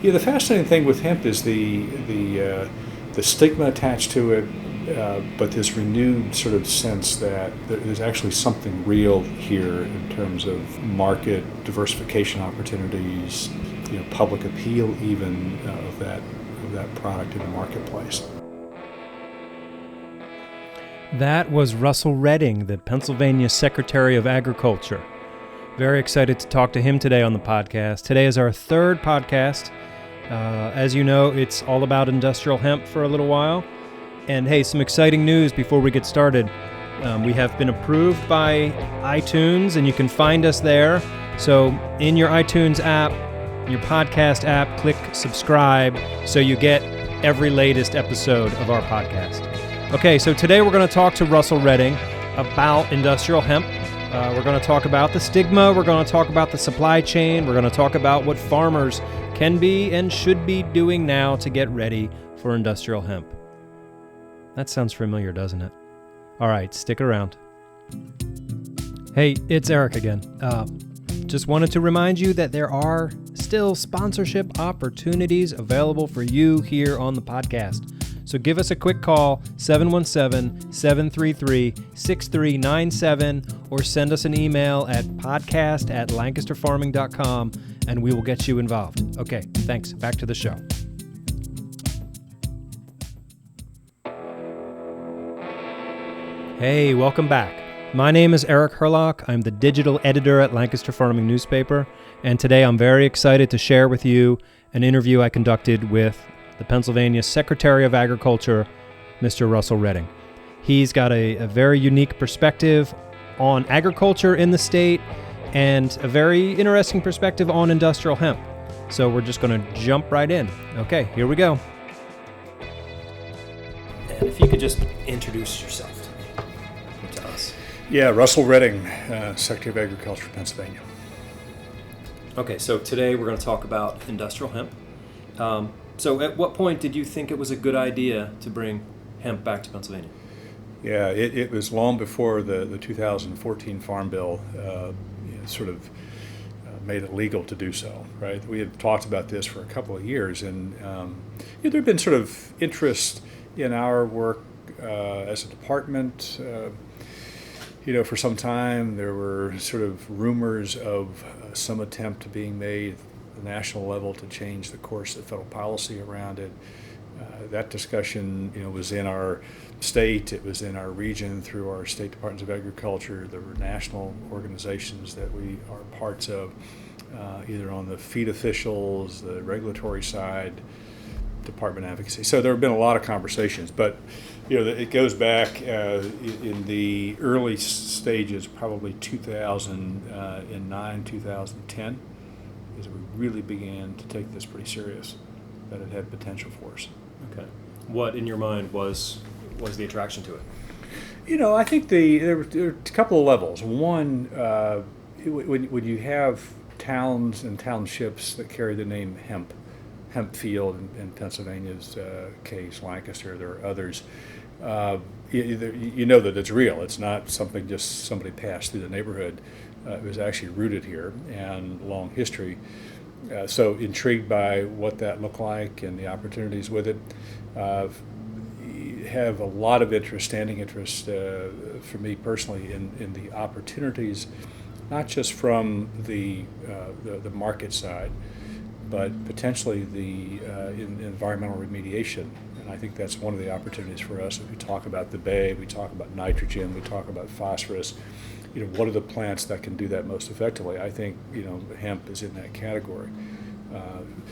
Yeah, the fascinating thing with hemp is the stigma attached to it, but this renewed sort of sense that there's actually something real here in terms of market diversification opportunities, public appeal even of that product in the marketplace. That was Russell Redding, the Pennsylvania Secretary of Agriculture. Very excited to talk to him today on the podcast. Today is our third podcast. As you know, it's all about industrial hemp for a little while. And hey, some exciting news before we get started. We have been approved by iTunes, and you can find us there. So in your iTunes app, your podcast app, click subscribe so you get every latest episode of our podcast. Okay, so today we're going to talk to Russell Redding about industrial hemp. We're going to talk about the stigma. We're going to talk about the supply chain. We're going to talk about what farmers can be and should be doing now to get ready for industrial hemp. That sounds familiar, doesn't it? All right, stick around. Hey, it's Eric again. Just wanted to remind you that there are still sponsorship opportunities available for you here on the podcast. So give us a quick call, 717-733-6397, or send us an email at podcast@lancasterfarming.com, and we will get you involved. Okay, thanks. Back to the show. Hey, welcome back. My name is Eric Herlock. I'm the digital editor at Lancaster Farming Newspaper, and today I'm very excited to share with you an interview I conducted with the Pennsylvania Secretary of Agriculture, Mr. Russell Redding. He's got a very unique perspective on agriculture in the state and a very interesting perspective on industrial hemp. So we're just going to jump right in. Okay, here we go. And if you could just introduce yourself to us. Yeah, Russell Redding, Secretary of Agriculture, Pennsylvania. Okay, so today we're going to talk about industrial hemp. So at what point did you think it was a good idea to bring hemp back to Pennsylvania? Yeah, it was long before the 2014 Farm Bill made it legal to do so, right? We had talked about this for a couple of years, and there had been sort of interest in our work as a department. For some time there were sort of rumors of some attempt being made the national level to change the course of federal policy around it. That discussion, was in our state, it was in our region through our state departments of agriculture. There were national organizations that we are parts of, either on the feed officials, the regulatory side, department advocacy. So there have been a lot of conversations, but it goes back in the early stages, probably 2009, 2010. Is we really began to take this pretty serious, that it had potential for us. Okay. What, in your mind, was the attraction to it? I think there were a couple of levels. One, when you have towns and townships that carry the name Hempfield in Pennsylvania's case, Lancaster, there are others, you know that it's real. It's not something just somebody passed through the neighborhood. It was actually rooted here and long history. So intrigued by what that looked like and the opportunities with it. Have a lot of standing interest for me personally in the opportunities, not just from the market side, but potentially the environmental remediation. And I think that's one of the opportunities for us. If we talk about the bay, we talk about nitrogen, we talk about phosphorus. What are the plants that can do that most effectively? I think, hemp is in that category.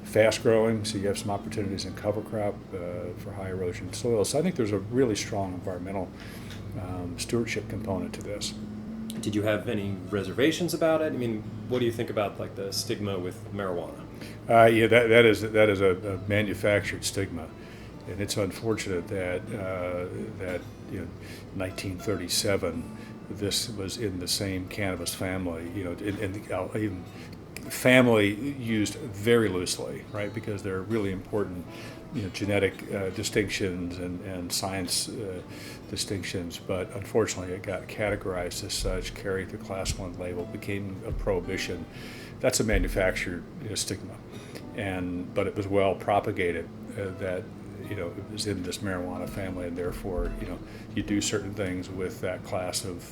Fast growing, so you have some opportunities in cover crop for high erosion soils. So I think there's a really strong environmental stewardship component to this. Did you have any reservations about it? I mean, what do you think about like the stigma with marijuana? Yeah, that is a manufactured stigma, and it's unfortunate that 1937. This was in the same cannabis family, even family used very loosely, right? Because there are really important, genetic distinctions and science distinctions. But unfortunately, it got categorized as such, carried the Class 1 label, became a prohibition. That's a manufactured stigma. but it was well propagated that it was in this marijuana family, and therefore you do certain things with that class of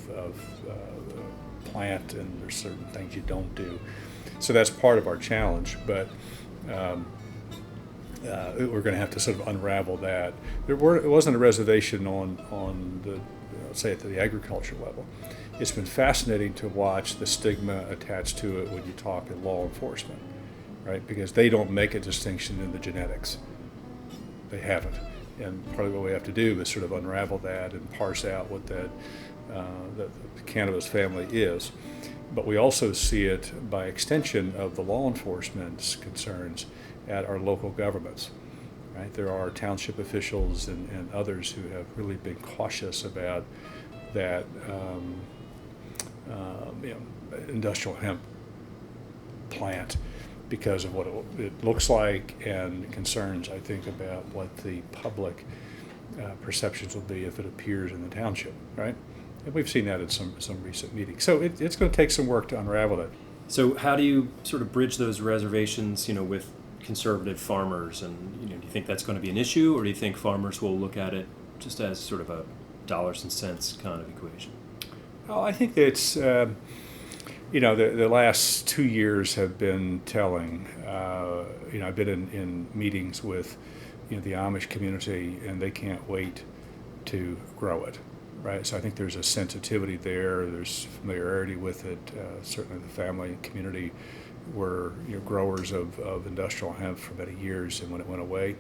plant, and there's certain things you don't do. So that's part of our challenge, but we're going to have to sort of unravel that. It wasn't a reservation on the, say, at the agriculture level. It's been fascinating to watch the stigma attached to it when you talk in law enforcement, right? Because they don't make a distinction in the genetics. They haven't. And part of what we have to do is sort of unravel that and parse out what that the cannabis family is. But we also see it by extension of the law enforcement's concerns at our local governments. Right? There are township officials and others who have really been cautious about that industrial hemp plant because of what it looks like, and concerns, I think, about what the public perceptions will be if it appears in the township, right? And we've seen that at some recent meetings. So it's going to take some work to unravel it. So how do you sort of bridge those reservations, with conservative farmers? And, do you think that's going to be an issue, or do you think farmers will look at it just as sort of a dollars and cents kind of equation? Well, I think that it's, the last 2 years have been telling. I've been in meetings with, the Amish community, and they can't wait to grow it, right? So I think there's a sensitivity there. There's familiarity with it. Certainly the family and community were growers of industrial hemp for many years, and when it went away,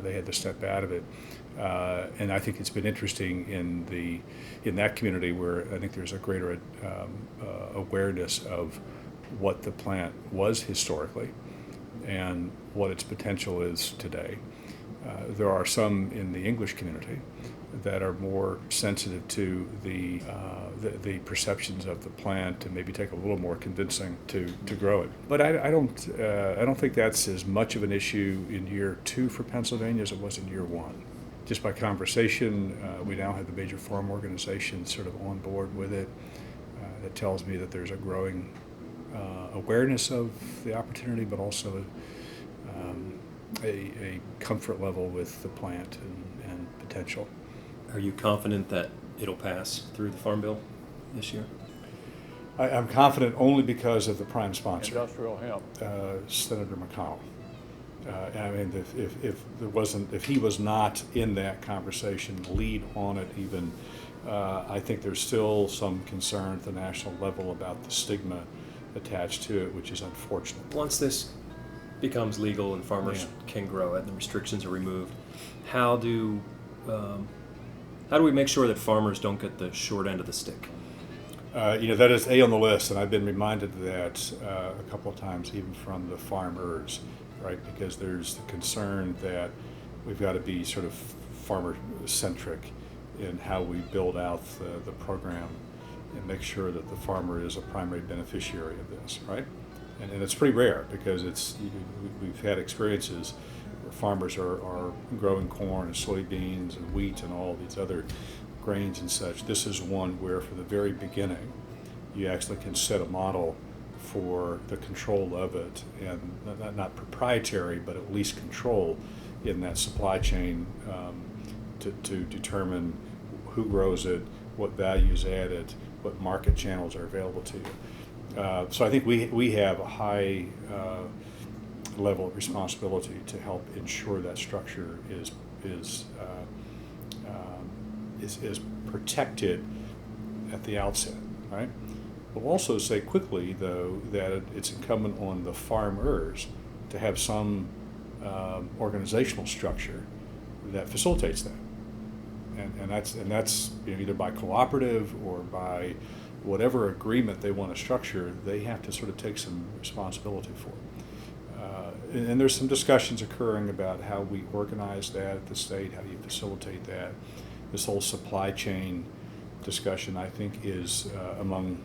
they had to step out of it. And I think it's been interesting in that community where I think there's a greater awareness of what the plant was historically and what its potential is today. There are some in the English community that are more sensitive to the perceptions of the plant and maybe take a little more convincing to grow it. But I don't think that's as much of an issue in year 2 for Pennsylvania as it was in year 1. Just by conversation, we now have the major farm organizations sort of on board with it. That tells me that there's a growing awareness of the opportunity, but also a comfort level with the plant and potential. Are you confident that it'll pass through the Farm Bill this year? I'm confident only because of the prime sponsor, Industrial hemp. Senator McConnell. I mean, if he was not in that conversation, lead on it even, I think there's still some concern at the national level about the stigma attached to it, which is unfortunate. Once this becomes legal and farmers can grow it and the restrictions are removed, how do we make sure that farmers don't get the short end of the stick? That is on the list, and I've been reminded of that a couple of times, even from the farmers, right? Because there's the concern that we've got to be sort of farmer-centric in how we build out the program and make sure that the farmer is a primary beneficiary of this, right? And it's pretty rare because we've had experiences where farmers are growing corn and soybeans and wheat and all these other grains and such. This is one where, for the very beginning, you actually can set a model for the control of it, and not proprietary, but at least control in that supply chain to determine who grows it, what value is added, what market channels are available to you. So I think we have a high level of responsibility to help ensure that structure is protected at the outset, right? We'll also say quickly, though, that it's incumbent on the farmers to have some organizational structure that facilitates that, and that's either by cooperative or by whatever agreement they want to structure. They have to sort of take some responsibility for it. And there's some discussions occurring about how we organize that at the state. How do you facilitate that? This whole supply chain discussion, I think, is among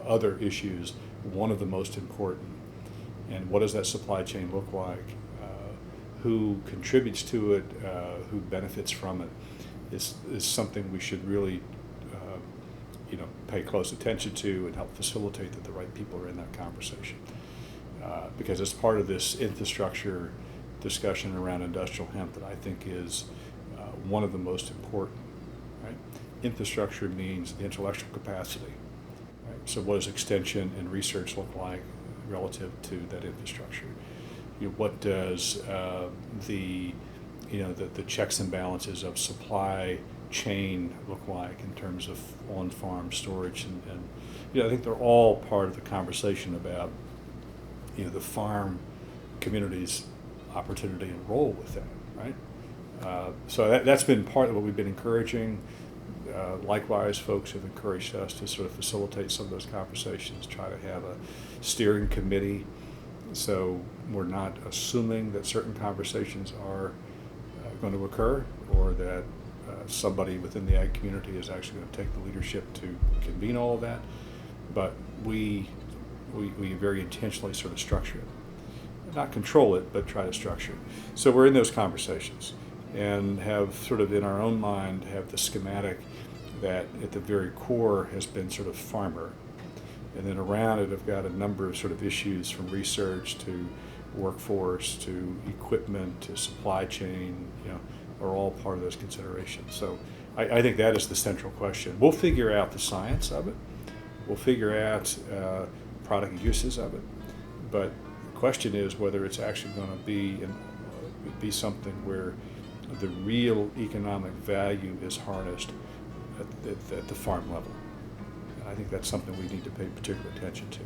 other issues, one of the most important. And what does that supply chain look like? Who contributes to it? Who benefits from it? Is something we should really, pay close attention to and help facilitate that the right people are in that conversation. because it's part of this infrastructure discussion around industrial hemp that I think is one of the most important. Right? Infrastructure means the intellectual capacity. Right? So what does extension and research look like relative to that infrastructure? What does the checks and balances of supply chain look like in terms of on-farm storage? And I think they're all part of the conversation about the farm community's opportunity and role with that, right? So that's been part of what we've been encouraging. Likewise, folks have encouraged us to sort of facilitate some of those conversations, try to have a steering committee, so we're not assuming that certain conversations are going to occur, or that somebody within the ag community is actually going to take the leadership to convene all of that. But we very intentionally sort of structure it. Not control it, but try to structure it. So we're in those conversations and have sort of in our own mind have the schematic that at the very core has been sort of farmer. And then around it have got a number of sort of issues from research to workforce to equipment to supply chain, are all part of those considerations. So I think that is the central question. We'll figure out the science of it. We'll figure out product uses of it. But the question is whether it's actually going to be something where the real economic value is harnessed at the farm level. And I think that's something we need to pay particular attention to.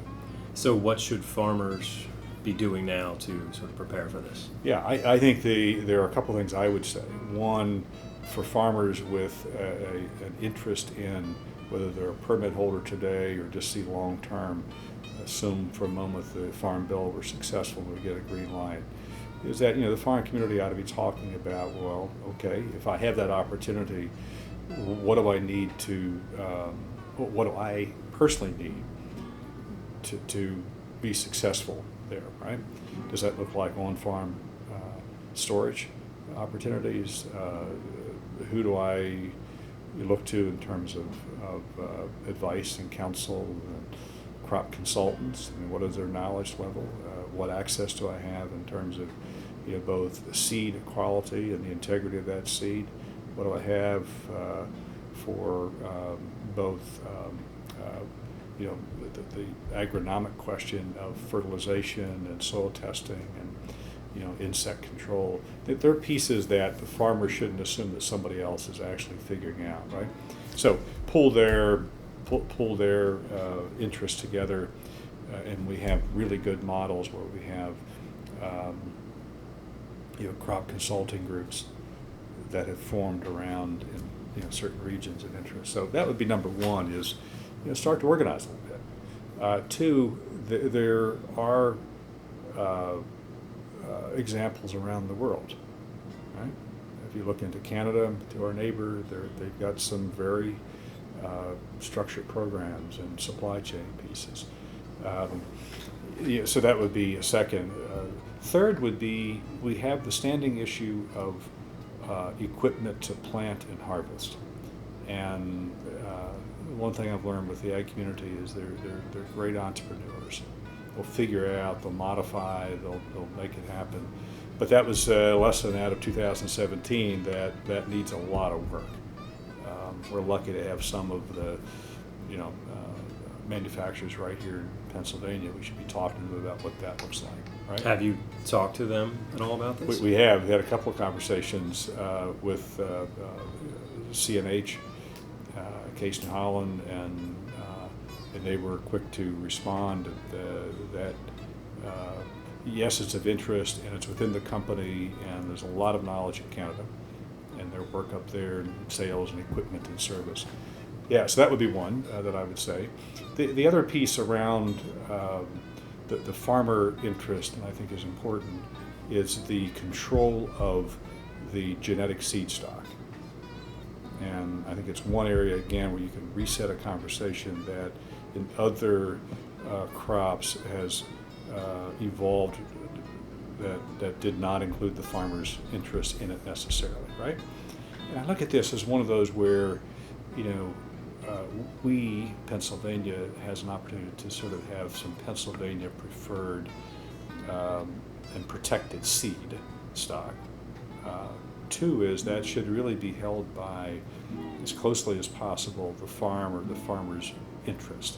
So what should farmers be doing now to sort of prepare for this? Yeah, I think there are a couple things I would say. One, for farmers with an interest in whether they're a permit holder today or just see long-term, assume for a moment the Farm Bill were successful and we get a green light, is that the farm community ought to be talking about, well, okay, if I have that opportunity, what do I need to, what do I personally need to be successful there, right? Does that look like on-farm storage opportunities? Who do I look to in terms of advice and counsel and crop consultants? I mean, what is their knowledge level? What access do I have in terms of both the seed quality and the integrity of that seed? What do I have for both the agronomic question of fertilization and soil testing and insect control? There are pieces that the farmer shouldn't assume that somebody else is actually figuring out, right? So pull their interests together, and we have really good models where we have crop consulting groups that have formed around in certain regions of interest. So that would be number one, is start to organize a little bit. Two, there are examples around the world, right? If you look into Canada, to our neighbor, they've got some very structured programs and supply chain pieces. So that would be a second. Third would be, we have the standing issue of equipment to plant and harvest. And one thing I've learned with the ag community is they're great entrepreneurs. They'll figure it out, they'll modify, they'll make it happen. But that was a lesson out of 2017 that needs a lot of work. We're lucky to have some of the manufacturers right here in Pennsylvania. We should be talking to them about what that looks like. Right? Have you talked to them at all about this? We have. We had a couple of conversations with CNH, Case New Holland, and they were quick to respond that yes, it's of interest and it's within the company, and there's a lot of knowledge in Canada and their work up there in sales and equipment and service. Yeah, so that would be one that I would say. The other piece around the farmer interest, and I think is important, is the control of the genetic seed stock. And I think it's one area, again, where you can reset a conversation that in other crops has evolved that did not include the farmer's interest in it necessarily, right? And I look at this as one of those where, Pennsylvania has an opportunity to sort of have some Pennsylvania preferred and protected seed stock. Two is that should really be held by, as closely as possible, the farm or the farmer's interest,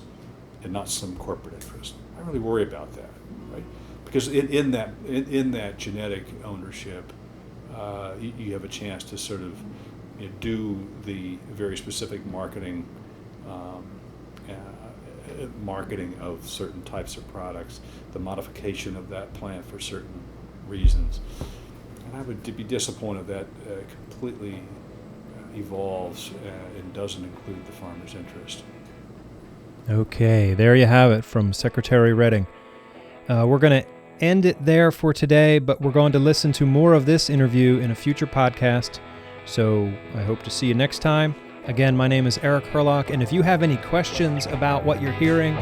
and not some corporate interest. I really worry about that, right? Because in that genetic ownership, you have a chance to sort of do the very specific marketing of certain types of products, the modification of that plant for certain reasons. And I would be disappointed if that completely evolves and doesn't include the farmer's interest. Okay, there you have it from Secretary Redding. We're going to end it there for today, but we're going to listen to more of this interview in a future podcast. So I hope to see you next time. Again, my name is Eric Herlock, and if you have any questions about what you're hearing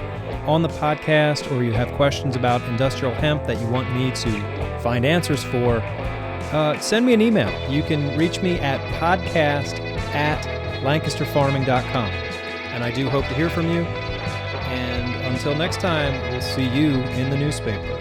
on the podcast, or you have questions about industrial hemp that you want me to find answers for, send me an email. You can reach me at podcast@lancasterfarming.com. And I do hope to hear from you. And until next time, we'll see you in the newspaper.